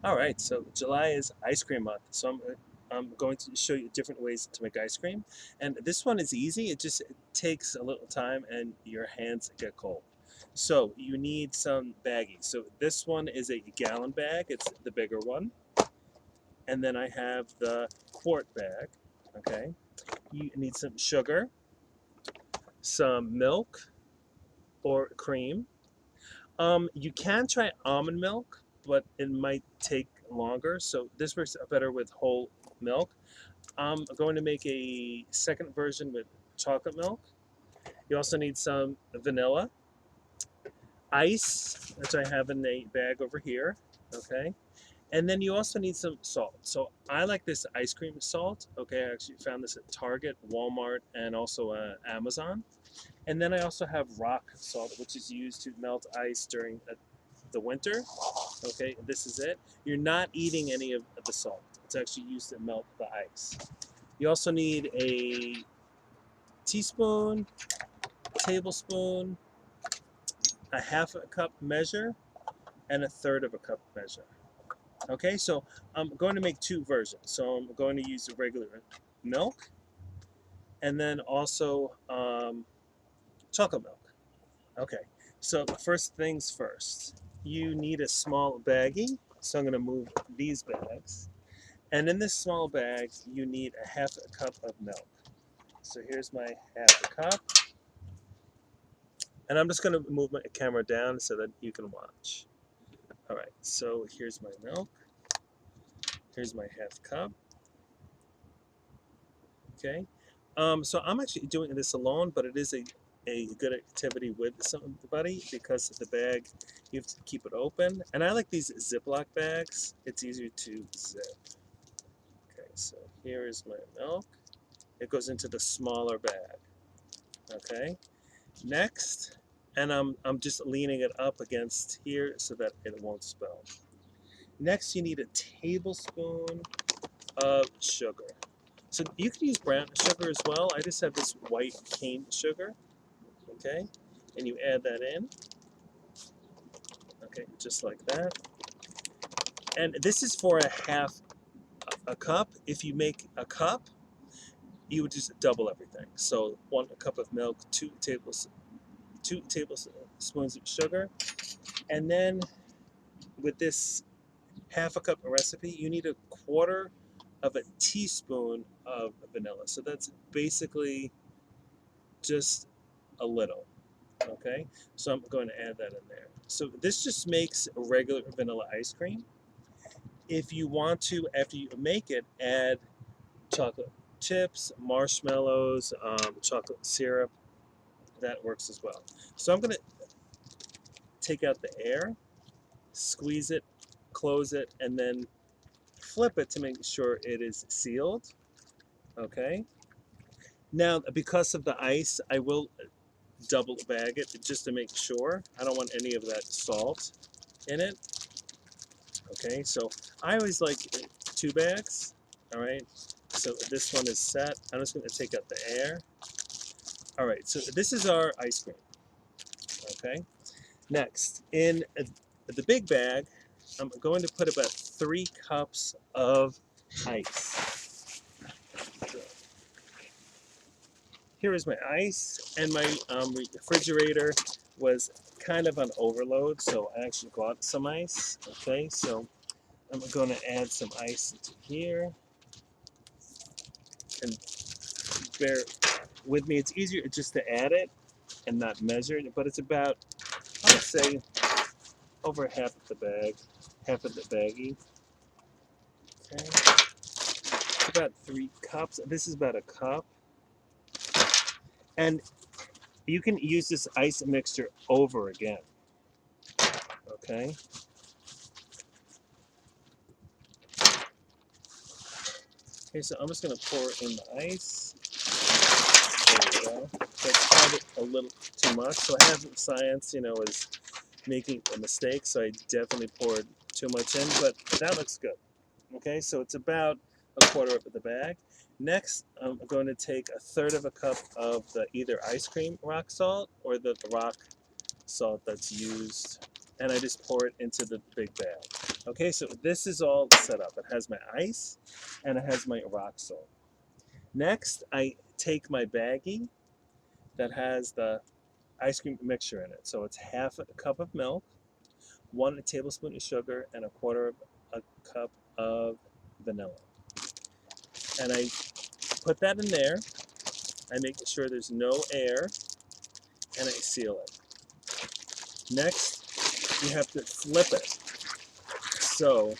All right, so July is ice cream month. So I'm going to show you different ways to make ice cream. And this one is easy. It just takes a little time and your hands get cold. So you need some baggies. So this one is a gallon bag. It's the bigger one. And then I have the quart bag. Okay. You need some sugar, some milk or cream. You can try almond milk, but it might take longer. So this works better with whole milk. I'm going to make a second version with chocolate milk. You also need some vanilla, ice, which I have in a bag over here. Okay. And then you also need some salt. So I like this ice cream salt. Okay. I actually found this at Target, Walmart, and also Amazon. And then I also have rock salt, which is used to melt ice during the winter. Okay. This is it. You're not eating any of the salt, it's actually used to melt the ice. You also need a teaspoon, tablespoon, a half a cup measure, and a third of a cup measure. Okay, so I'm going to make two versions. So I'm going to use the regular milk and then also chocolate milk. Okay, so first things first, you need a small baggie. So I'm going to move these bags. And in this small bag, you need a half a cup of milk. So here's my half a cup. And I'm just going to move my camera down so that you can watch. All right, so here's my milk. Here's my half cup. Okay. So I'm actually doing this alone, but it is a good activity with somebody because the bag, you have to keep it open. And I like these Ziploc bags. It's easier to zip. Okay, so here is my milk. It goes into the smaller bag. Okay. Next, and I'm just leaning it up against here so that it won't spill. Next, you need a tablespoon of sugar. So you can use brown sugar as well. I just have this white cane sugar, okay? And you add that in, okay, just like that. And this is for a half a cup. If you make a cup, you would just double everything. So one cup of milk, two tablespoons of sugar, and then with this half a cup recipe, you need a quarter of a teaspoon of vanilla. So that's basically just a little. Okay, so I'm going to add that in there. So this just makes a regular vanilla ice cream. If you want to, after you make it, add chocolate chips, marshmallows, chocolate syrup, that works as well. So I'm going to take out the air, squeeze it, close it, and then flip it to make sure it is sealed. Okay. Now, because of the ice, I will double bag it just to make sure. I don't want any of that salt in it. Okay, so I always like two bags. All right, so this one is set. I'm just going to take out the air. All right, so this is our ice cream. Okay, next in the big bag, I'm going to put about 3 cups of ice. So here is my ice, and my refrigerator was kind of on overload, so I actually got some ice. Okay, so I'm going to add some ice into here, and bear with me. It's easier just to add it and not measure it, but it's about, I would say, over half of the bag, half of the baggie. Okay, it's about 3 cups. This is about a cup, and you can use this ice mixture over again. Okay. Okay, so I'm just going to pour in the ice. There we go. That's probably a little too much. So I have science, is making a mistake, so I definitely poured too much in, but that looks good. Okay, so it's about a quarter of the bag. Next, I'm going to take a third of a cup of the either ice cream rock salt or the rock salt that's used, and I just pour it into the big bag. Okay, so this is all set up. It has my ice and it has my rock salt. Next, I take my baggie that has the ice cream mixture in it. So it's half a cup of milk, 1 tablespoon of sugar, and a quarter of a cup of vanilla. And I put that in there. I make sure there's no air, and I seal it. Next, you have to flip it. So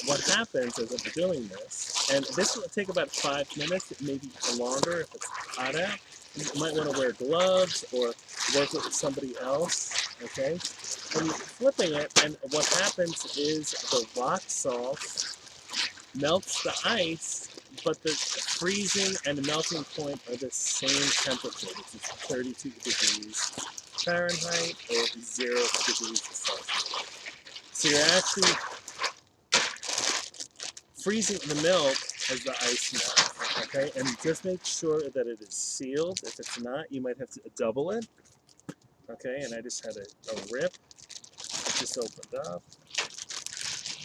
what happens as I'm doing this, and this will take about 5 minutes, maybe longer if it's hot out. You might want to wear gloves or work with somebody else, okay? And you're flipping it, and what happens is the rock salt melts the ice, but the freezing and the melting point are the same temperature, which is 32 degrees Fahrenheit or 0 degrees Celsius. So you're actually freezing the milk as the ice melts, okay? And just make sure that it is sealed. If it's not, you might have to double it, okay? And I just had a rip. It just opened up.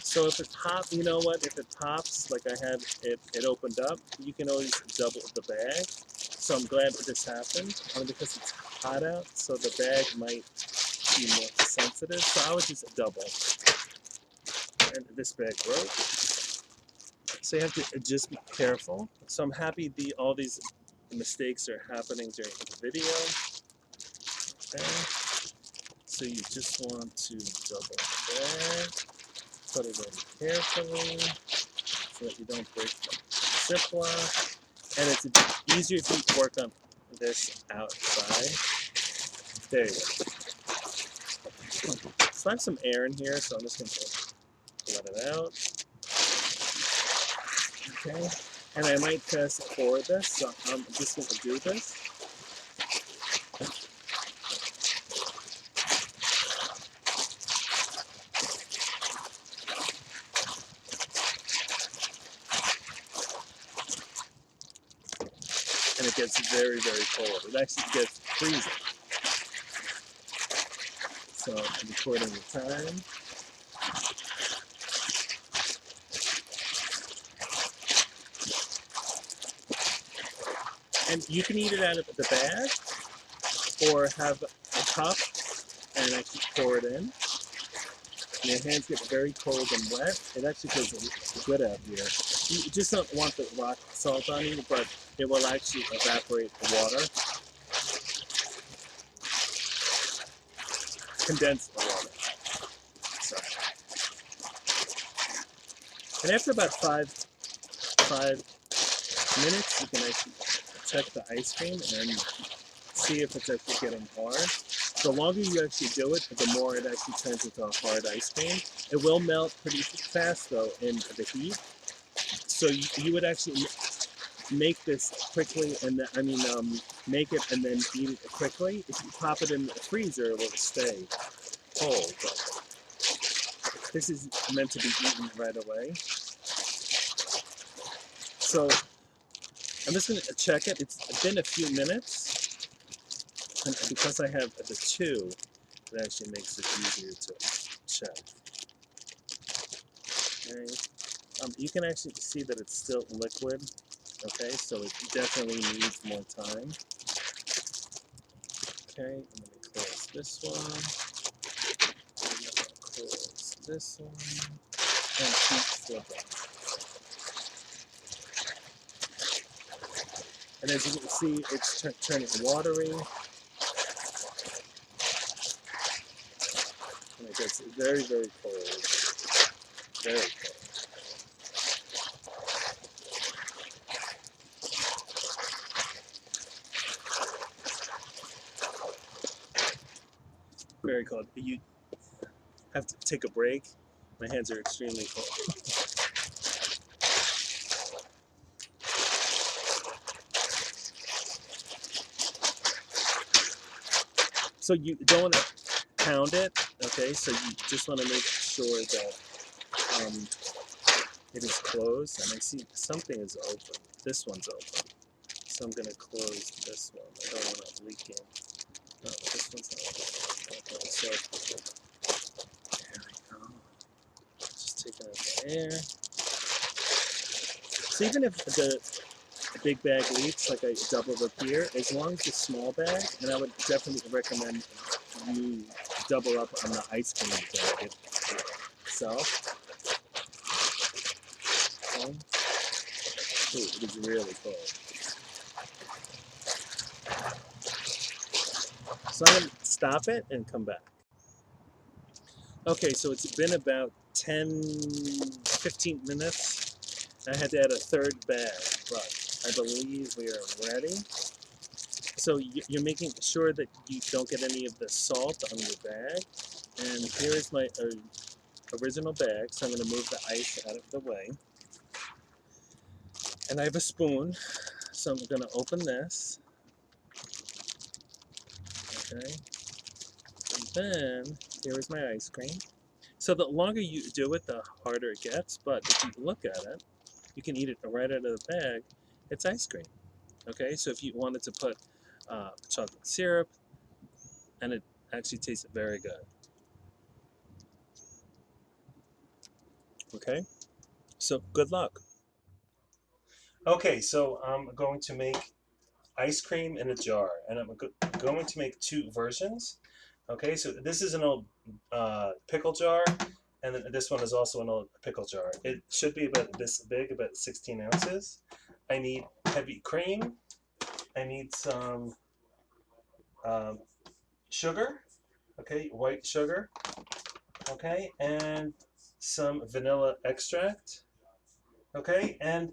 So if it pops, you know what? If it pops, like I had it opened up, you can always double the bag. So I'm glad that this happened, because it's hot out, so the bag might be more sensitive. So I would just double. And this bag broke. So you have to just be careful. So I'm happy all these mistakes are happening during the video. Okay. So you just want to double the bag, put it in carefully so that you don't break the Ziploc. And it's easier if you work on this outside. There you go. So I have some air in here, so I'm just going to let it out. Okay. And I might fast forward this, so I'm just going to do this. And it gets very, very cold. It actually gets freezing. So I'm recording the time. And you can eat it out of the bag or have a cup and actually pour it in. And your hands get very cold and wet. It actually feels good out here. You just don't want the rock salt on you, but it will actually evaporate the water. Condense the water. So. And after about five minutes, you can actually check the ice cream and see if it's actually getting hard. The longer you actually do it, the more it actually turns into a hard ice cream. It will melt pretty fast though in the heat. So you would actually make this quickly, and make it and then eat it quickly. If you pop it in the freezer, it will stay cold. But this is meant to be eaten right away. So I'm just going to check it. It's been a few minutes, and because I have the two, it actually makes it easier to check. Okay. You can actually see that it's still liquid. Okay, so it definitely needs more time. Okay, I'm going to close this one. I'm going to close this one. And keep flipping. And as you can see, it's turning watery. And it gets very, very cold. Very cold. Very cold. You have to take a break. My hands are extremely cold. So you don't want to pound it, okay? So you just want to make sure that it is closed. And I see something is open. This one's open. So I'm going to close this one. I don't want to leak in. No, this one's not open. Okay, so there we go. Just there. So even if the big bag leaks, like I doubled up here, as long as it's a small bag, and I would definitely recommend you double up on the ice cream bag itself. Okay. Ooh, it is really cold. So I'm going to stop it and come back. Okay, so it's been about 10, 15 minutes. I had to add a third bag, but I believe we are ready. So you're making sure that you don't get any of the salt on your bag. And here is my original bag, so I'm going to move the ice out of the way. And I have a spoon, so I'm going to open this. Okay. And then here is my ice cream. So the longer you do it, the harder it gets. But if you look at it, you can eat it right out of the bag. It's ice cream. Okay, so if you wanted to put chocolate syrup, and it actually tastes very good. Okay, so good luck. Okay, so I'm going to make ice cream in a jar, and I'm going to make two versions. Okay, so this is an old pickle jar, and then this one is also an old pickle jar. It should be about this big, about 16 ounces. I need heavy cream. I need some sugar, okay, white sugar, okay, and some vanilla extract, okay, and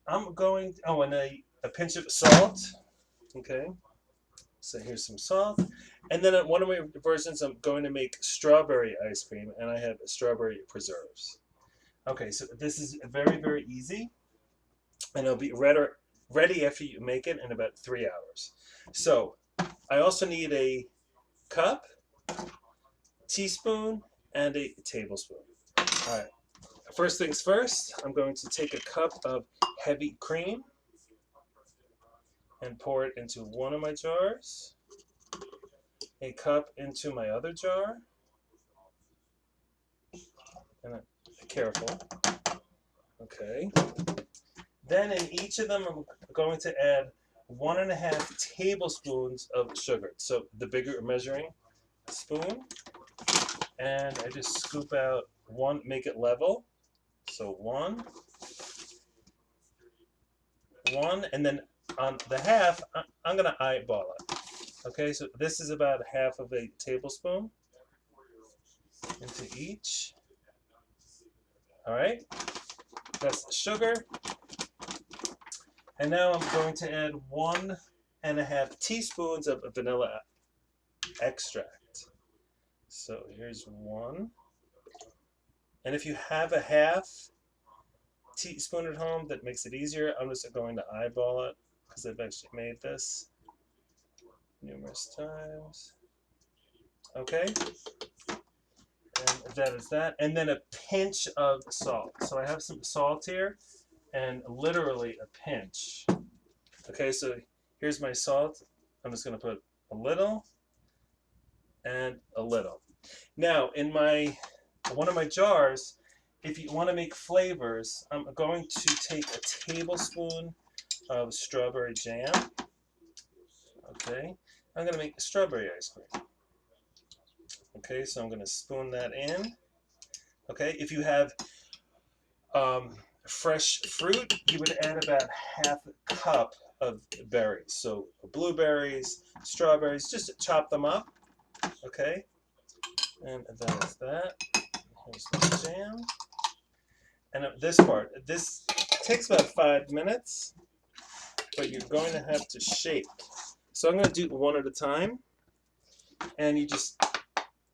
I'm going, oh, and a pinch of salt, okay, so here's some salt, and then one of my versions I'm going to make strawberry ice cream, and I have strawberry preserves. Okay, so this is very, very easy, and it'll be ready after you make it in about 3 hours. So I also need a cup, teaspoon, and a tablespoon. All right. First things first, I'm going to take a cup of heavy cream and pour it into one of my jars, a cup into my other jar, and careful. Okay. Then in each of them, I'm going to add 1.5 tablespoons of sugar. So the bigger measuring spoon, and I just scoop out one, make it level. So one, and then on the half, I'm going to eyeball it. Okay, so this is about half of a tablespoon into each. All right, that's the sugar. And now I'm going to add 1.5 teaspoons of vanilla extract. So here's one. And if you have a half teaspoon at home, that makes it easier. I'm just going to eyeball it because I've actually made this numerous times. Okay, and that is that. And then a pinch of salt. So I have some salt here, and literally a pinch. Okay, so here's my salt. I'm just going to put a little and a little. Now, in one of my jars, if you want to make flavors, I'm going to take a tablespoon of strawberry jam. Okay, I'm going to make strawberry ice cream. Okay, so I'm going to spoon that in. Okay, if you have fresh fruit, you would add about half a cup of berries. So blueberries, strawberries, just chop them up. Okay, and that is that. Here's the jam. And this part, this takes about 5 minutes, but you're going to have to shake. So I'm going to do one at a time, and you just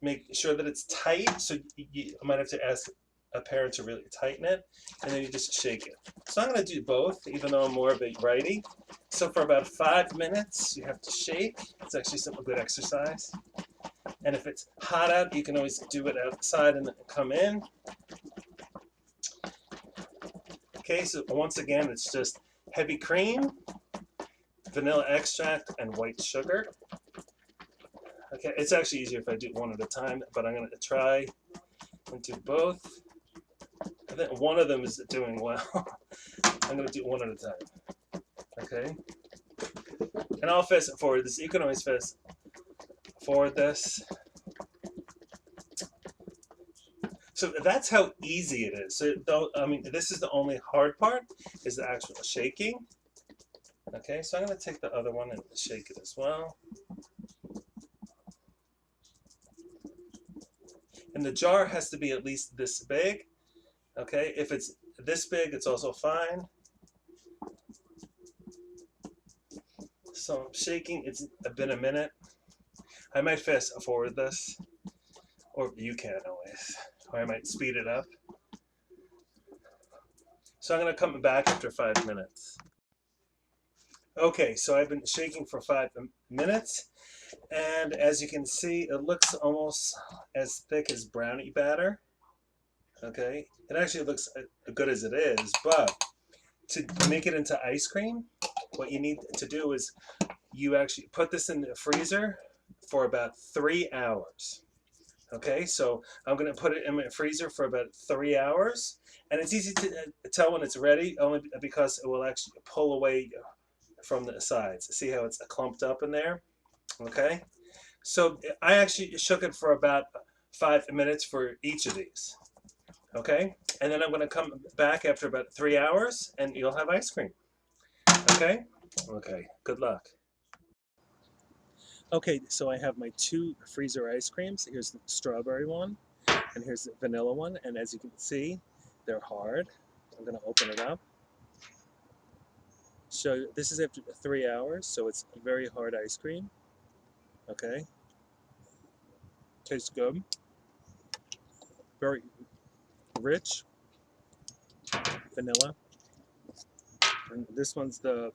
make sure that it's tight. So you might have to ask a parent to really tighten it, and then you just shake it. So I'm going to do both, even though I'm more of a righty. So for about 5 minutes, you have to shake. It's actually some good exercise. And if it's hot out, you can always do it outside and then come in. Okay, so once again, it's just heavy cream, vanilla extract, and white sugar. Okay, it's actually easier if I do one at a time, but I'm going to try and do both. One of them is doing well. I'm going to do one at a time. Okay? And I'll fast forward this. You can always fast forward this. So that's how easy it is. So I mean, this is the only hard part, is the actual shaking. Okay, so I'm going to take the other one and shake it as well. And the jar has to be at least this big. Okay, if it's this big, it's also fine. So I'm shaking. It's been a minute. I might fast forward this, or you can always, or I might speed it up. So I'm going to come back after 5 minutes. Okay, so I've been shaking for 5 minutes, and as you can see, it looks almost as thick as brownie batter. Okay, it actually looks good as it is, but to make it into ice cream, what you need to do is you actually put this in the freezer for about 3 hours. Okay, so I'm going to put it in my freezer for about 3 hours, and it's easy to tell when it's ready, only because it will actually pull away from the sides. See how it's clumped up in there? Okay, so I actually shook it for about 5 minutes for each of these. Okay, and then I'm going to come back after about 3 hours, and you'll have ice cream. Okay? Okay, good luck. Okay, so I have my 2 freezer ice creams. Here's the strawberry one, and here's the vanilla one. And as you can see, they're hard. I'm going to open it up. So this is after 3 hours, so it's very hard ice cream. Okay. Tastes good. Very rich. Vanilla. And this one's the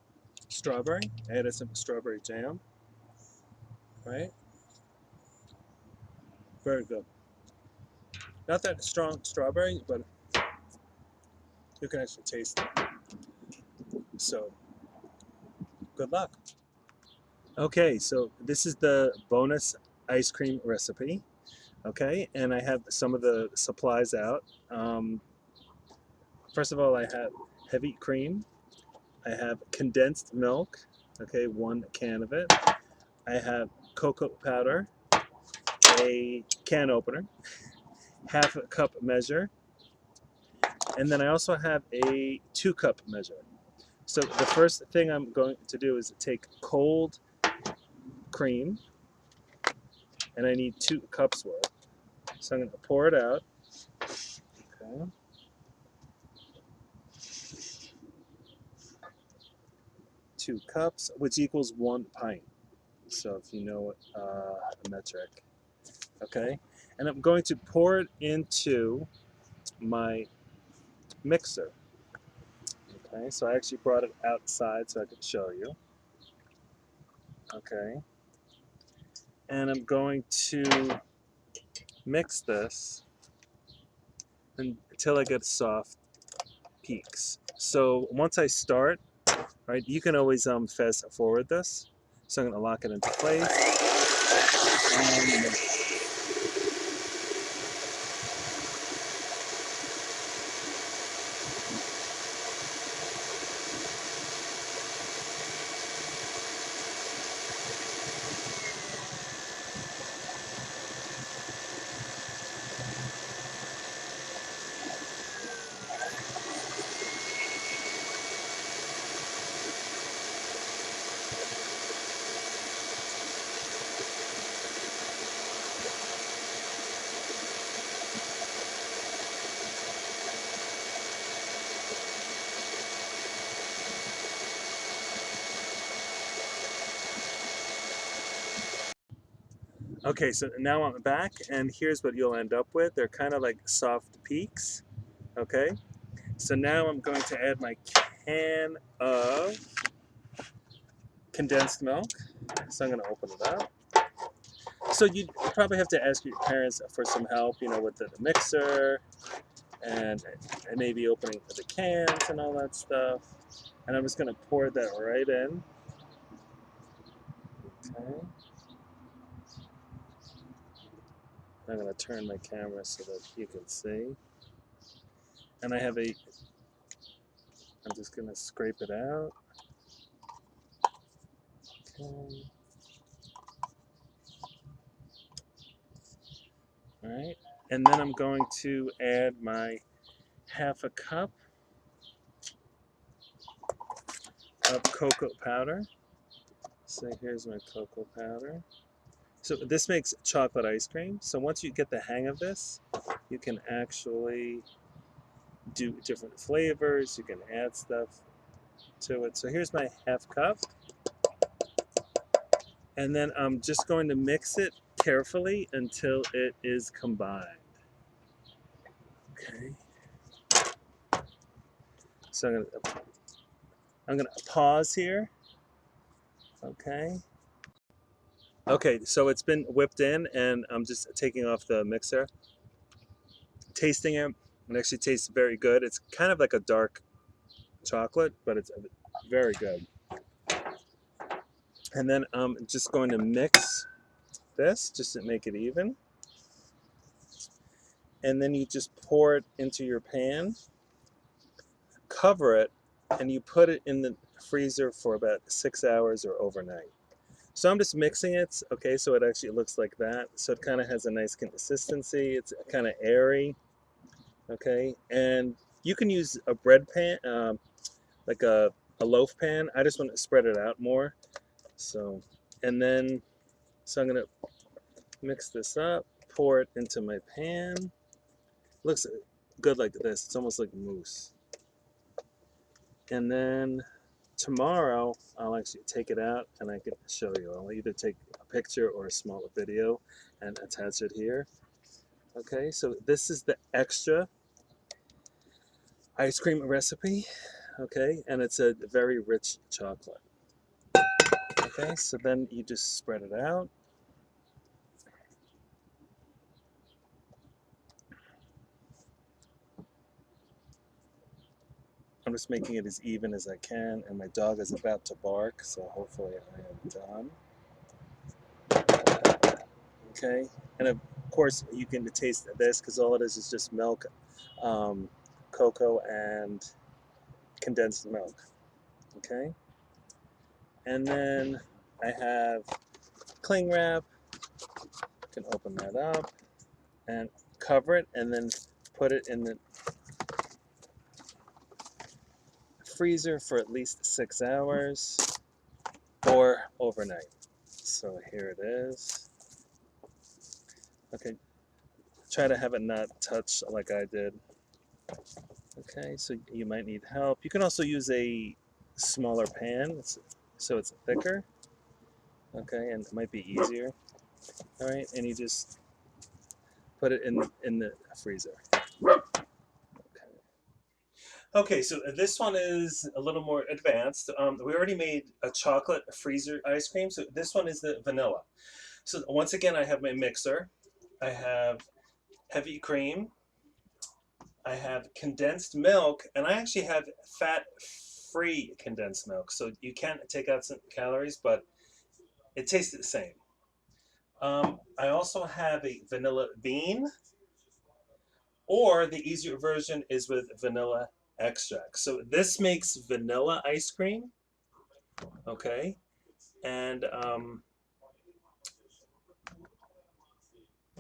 strawberry. I added some strawberry jam. Right? Very good. Not that strong strawberry, but you can actually taste it. So, good luck. Okay, so this is the bonus ice cream recipe. Okay, and I have some of the supplies out. First of all, I have heavy cream. I have condensed milk. Okay, 1 can of it. I have cocoa powder, a can opener, half a cup measure, and then I also have a 2-cup measure. So the first thing I'm going to do is take cold cream, and I need 2 cups worth. So I'm going to pour it out. Okay. 2 cups, which equals 1 pint. So if you know the metric. Okay. And I'm going to pour it into my mixer. Okay. So I actually brought it outside so I could show you. Okay. And I'm going to mix this until I get soft peaks. So once I start, right, you can always fast forward this. So I'm going to lock it into place. Okay, so now I'm back, and here's what you'll end up with. They're kind of like soft peaks. Okay, so now I'm going to add my can of condensed milk. So I'm going to open it up. So you probably have to ask your parents for some help, you know, with the mixer and maybe opening the cans and all that stuff. And I'm just going to pour that right in. Okay. I'm going to turn my camera so that you can see. And I have I'm just gonna scrape it out. Okay. All right. And then I'm going to add my half a cup of cocoa powder. So here's my cocoa powder. So this makes chocolate ice cream. So once you get the hang of this, you can actually do different flavors. You can add stuff to it. So here's my half cup. And then I'm just going to mix it carefully until it is combined. Okay. So I'm gonna pause here. Okay. Okay, so it's been whipped in, and I'm just taking off the mixer, tasting it. It actually tastes very good. It's kind of like a dark chocolate, but it's very good. And then I'm just going to mix this just to make it even. And then you just pour it into your pan, cover it, and you put it in the freezer for about 6 hours or overnight. So I'm just mixing it, okay, so it actually looks like that. So it kind of has a nice consistency. It's kind of airy, okay? And you can use a bread pan, like a loaf pan. I just want to spread it out more. So, and then, so I'm gonna mix this up, pour it into my pan. Looks good like this. It's almost like mousse. And then tomorrow I'll actually take it out and I can show you. I'll either take a picture or a small video and attach it here. Okay, so this is the extra ice cream recipe. Okay, and it's a very rich chocolate. Okay, so then you just spread it out. I'm just making it as even as I can, and my dog is about to bark, so hopefully I am done. Okay, and of course you can taste this because all it is just milk, cocoa, and condensed milk. Okay, and then I have cling wrap. You can open that up and cover it, and then put it in the freezer for at least 6 hours or overnight. So here it is. Okay, try to have it not touch like I did. Okay, so you might need help. You can also use a smaller pan so it's thicker. Okay, and it might be easier. All right, and you just put it in the freezer. Okay, so this one is a little more advanced. We already made a chocolate freezer ice cream, so this one is the vanilla. So once again, I have my mixer. I have heavy cream. I have condensed milk, and I actually have fat-free condensed milk. So you can take out some calories, but it tastes the same. I also have a vanilla bean, or the easier version is with vanilla extract. So this makes vanilla ice cream, okay? And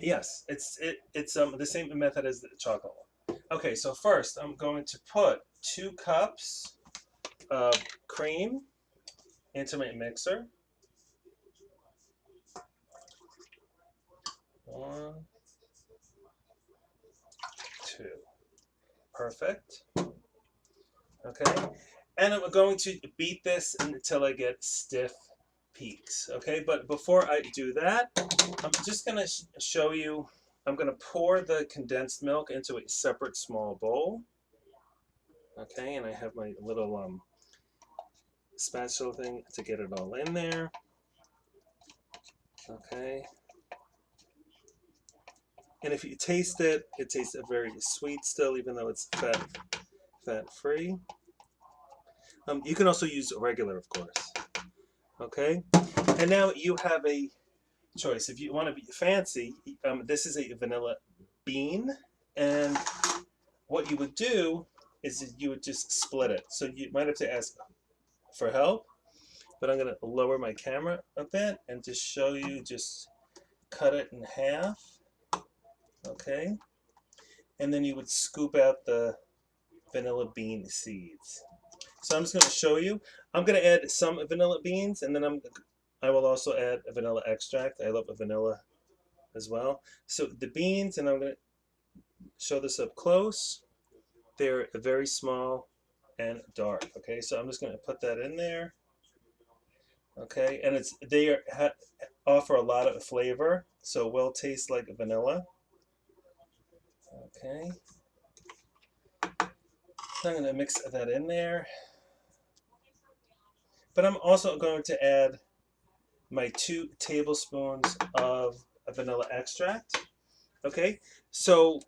yes, it's the same method as the chocolate one. Okay, so first I'm going to put 2 cups of cream into my mixer. 1, 2. Perfect. Okay, and I'm going to beat this until I get stiff peaks. Okay, but before I do that, I'm just going to show you. I'm going to pour the condensed milk into a separate small bowl. Okay, and I have my little spatula thing to get it all in there. Okay, and if you taste it, it tastes very sweet still, even though it's fat-free. You can also use regular, of course. Okay, and now you have a choice. If you want to be fancy, this is a vanilla bean, and what you would do is you would just split it. So you might have to ask for help, but I'm going to lower my camera a bit and just show you, just cut it in half, okay? And then you would scoop out the vanilla bean seeds. So I'm just going to show you. I'm going to add some vanilla beans, and then I will also add a vanilla extract. I love a vanilla as well. So the beans, and I'm going to show this up close. They're very small and dark. Okay, so I'm just going to put that in there. Okay, and offer a lot of flavor, so it will taste like vanilla. Okay, so I'm going to mix that in there. But I'm also going to add my 2 tablespoons of vanilla extract. Okay, so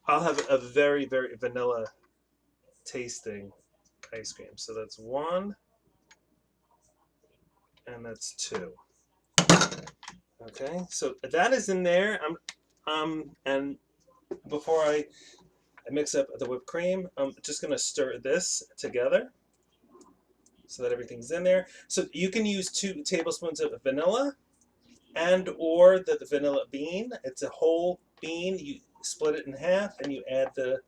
I'll have a very, very vanilla tasting ice cream. So that's 1, and that's 2. Okay, so that is in there. And before I mix up the whipped cream, I'm just gonna stir this together so that everything's in there. So you can use 2 tablespoons of vanilla or the vanilla bean. It's a whole bean. You split it in half and you add the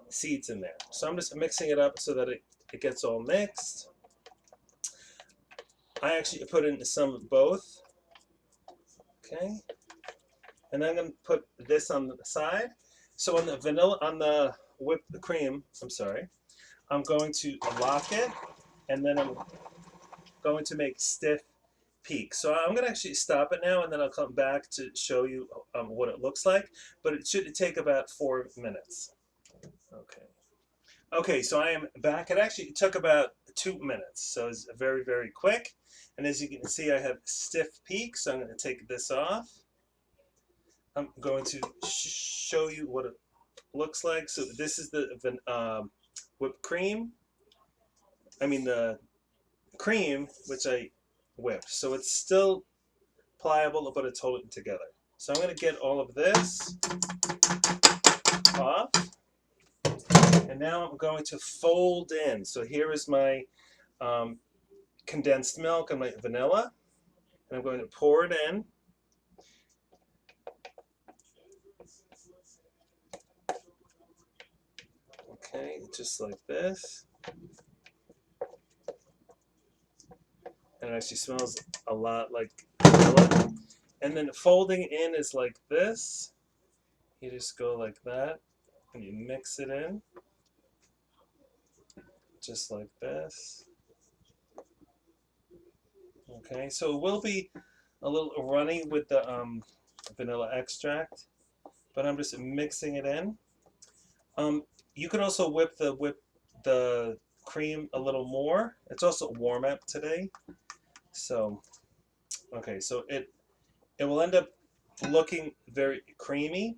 seeds in there. So I'm just mixing it up so that it gets all mixed. I actually put in some of both. Okay. And then I'm going to put this on the side. So on the whipped cream, I'm going to lock it, and then I'm going to make stiff peaks. So I'm going to actually stop it now, and then I'll come back to show you what it looks like. But it should take about 4 minutes. Okay. Okay, so I am back. It actually took about 2 minutes, so it's very, very quick. And as you can see, I have stiff peaks, so I'm going to take this off. I'm going to show you what it looks like. So this is the whipped cream. I mean the cream, which I whipped. So it's still pliable, but it's holding together. So I'm going to get all of this off. And now I'm going to fold in. So here is my condensed milk and my vanilla. And I'm going to pour it in. Okay, just like this. And it actually smells a lot like vanilla. And then folding in is like this. You just go like that, and you mix it in, just like this. Okay, so it will be a little runny with the vanilla extract, but I'm just mixing it in. You can also whip the cream a little more. It's also warm up today, so okay, so it will end up looking very creamy.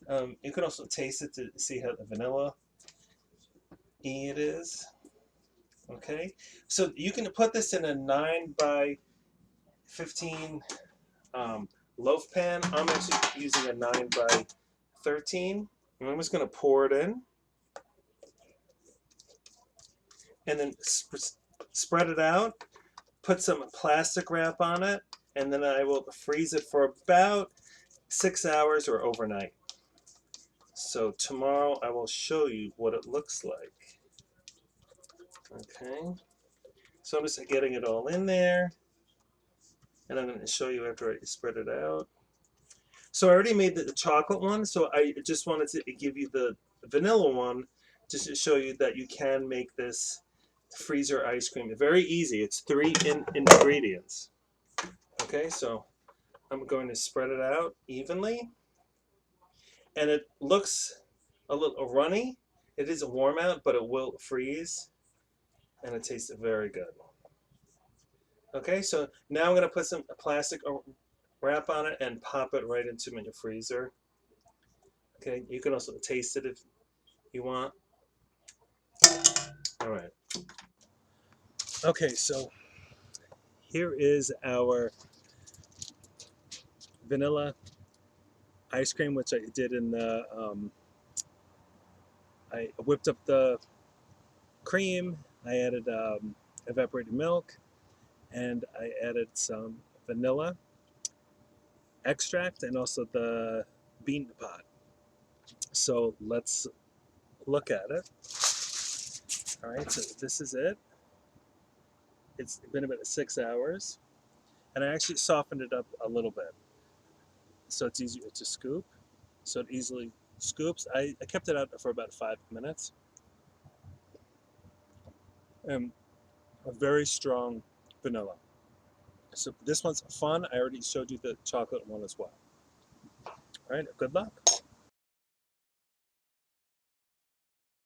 You can also taste it to see how the vanilla it is. Okay, so you can put this in a 9 by 15 loaf pan. I'm actually using a 9 by 13. And I'm just going to pour it in and then spread it out, put some plastic wrap on it, and then I will freeze it for about 6 hours or overnight. So tomorrow I will show you what it looks like. Okay, so I'm just getting it all in there, and I'm going to show you after I spread it out. So I already made the chocolate one, so I just wanted to give you the vanilla one just to show you that you can make this freezer ice cream. Very easy. It's 3 ingredients. Okay, so I'm going to spread it out evenly. And it looks a little runny. It is warm out, but it will freeze. And it tastes very good. Okay, so now I'm going to put some plastic wrap on it and pop it right into my freezer. Okay, you can also taste it if you want. All right. Okay, so here is our vanilla ice cream, which I did in the I whipped up the cream. I added evaporated milk, and I added some vanilla extract and also the bean pot. So let's look at it. All right, so this is it. It's been about 6 hours, and I actually softened it up a little bit, so it's easier to scoop. So it easily scoops. I kept it out for about 5 minutes. And a very strong vanilla. So this one's fun. I already showed you the chocolate one as well. All right, good luck.